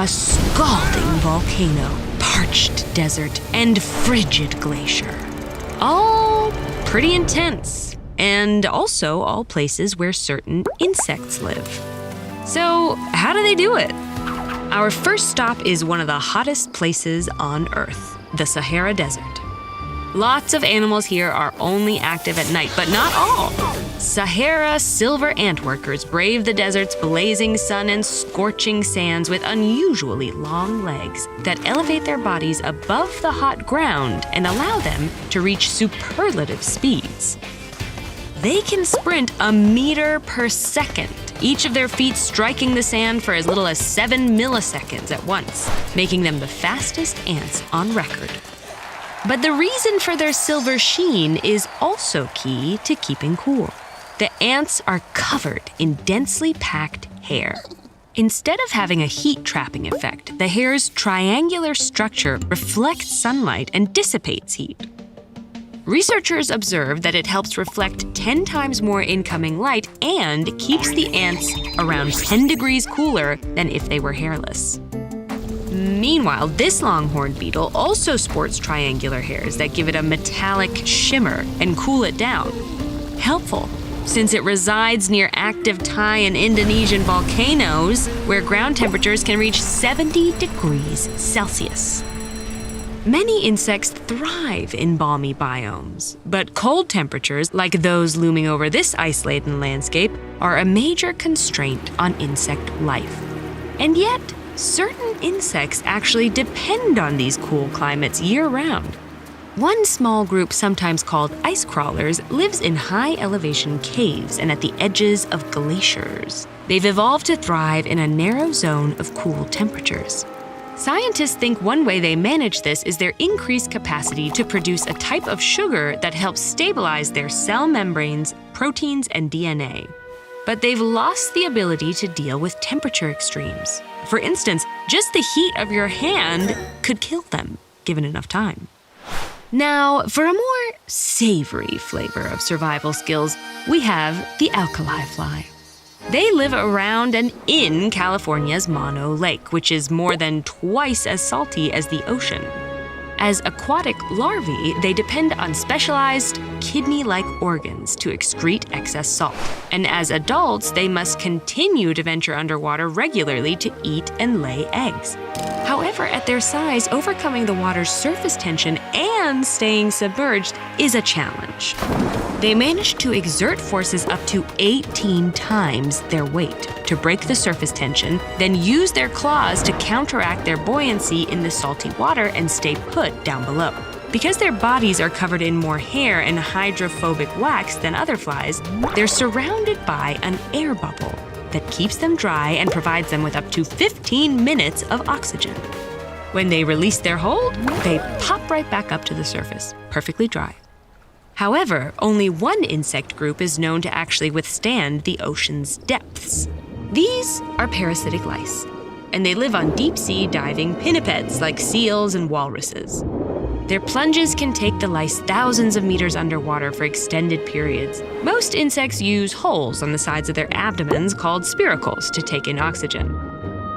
a scalding volcano, parched desert, and frigid glacier. All pretty intense, and also all places where certain insects live. So, how do they do it? Our first stop is one of the hottest places on Earth, the Sahara Desert. Lots of animals here are only active at night, but not all. Sahara silver ant workers brave the desert's blazing sun and scorching sands with unusually long legs that elevate their bodies above the hot ground and allow them to reach superlative speeds. They can sprint a meter per second, each of their feet striking the sand for as little as 7 milliseconds at once, making them the fastest ants on record. But the reason for their silver sheen is also key to keeping cool. The ants are covered in densely packed hair. Instead of having a heat-trapping effect, the hair's triangular structure reflects sunlight and dissipates heat. Researchers observed that it helps reflect 10 times more incoming light and keeps the ants around 10 degrees cooler than if they were hairless. Meanwhile, this longhorn beetle also sports triangular hairs that give it a metallic shimmer and cool it down. Helpful, since it resides near active Thai and Indonesian volcanoes where ground temperatures can reach 70 degrees Celsius. Many insects thrive in balmy biomes, but cold temperatures, like those looming over this ice-laden landscape, are a major constraint on insect life. And yet, certain insects actually depend on these cool climates year-round. One small group, sometimes called ice crawlers, lives in high-elevation caves and at the edges of glaciers. They've evolved to thrive in a narrow zone of cool temperatures. Scientists think one way they manage this is their increased capacity to produce a type of sugar that helps stabilize their cell membranes, proteins, and DNA. But they've lost the ability to deal with temperature extremes. For instance, just the heat of your hand could kill them, given enough time. Now, for a more savory flavor of survival skills, we have the alkali fly. They live around and in California's Mono Lake, which is more than twice as salty as the ocean. As aquatic larvae, they depend on specialized kidney-like organs to excrete excess salt. And as adults, they must continue to venture underwater regularly to eat and lay eggs. However, at their size, overcoming the water's surface tension and staying submerged is a challenge. They manage to exert forces up to 18 times their weight to break the surface tension, then use their claws to counteract their buoyancy in the salty water and stay put down below. Because their bodies are covered in more hair and hydrophobic wax than other flies, they're surrounded by an air bubble that keeps them dry and provides them with up to 15 minutes of oxygen. When they release their hold, they pop right back up to the surface, perfectly dry. However, only one insect group is known to actually withstand the ocean's depths. These are parasitic lice, and they live on deep-sea diving pinnipeds like seals and walruses. Their plunges can take the lice thousands of meters underwater for extended periods. Most insects use holes on the sides of their abdomens called spiracles to take in oxygen.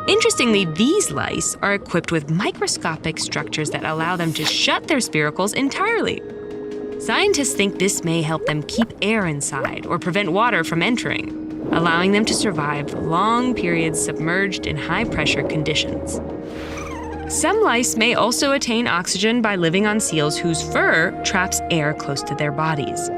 Interestingly, these lice are equipped with microscopic structures that allow them to shut their spiracles entirely. Scientists think this may help them keep air inside or prevent water from entering, allowing them to survive long periods submerged in high-pressure conditions. Some lice may also attain oxygen by living on seals whose fur traps air close to their bodies.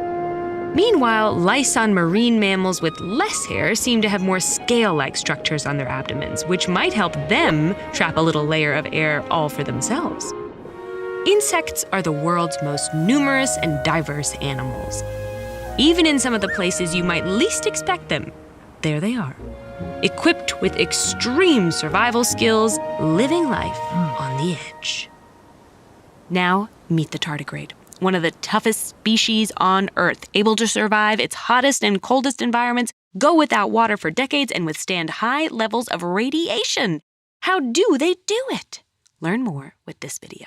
Meanwhile, lice on marine mammals with less hair seem to have more scale-like structures on their abdomens, which might help them trap a little layer of air all for themselves. Insects are the world's most numerous and diverse animals. Even in some of the places you might least expect them, there they are, equipped with extreme survival skills, living life on the edge. Now, meet the tardigrade, one of the toughest species on Earth, able to survive its hottest and coldest environments, go without water for decades, and withstand high levels of radiation. How do they do it? Learn more with this video.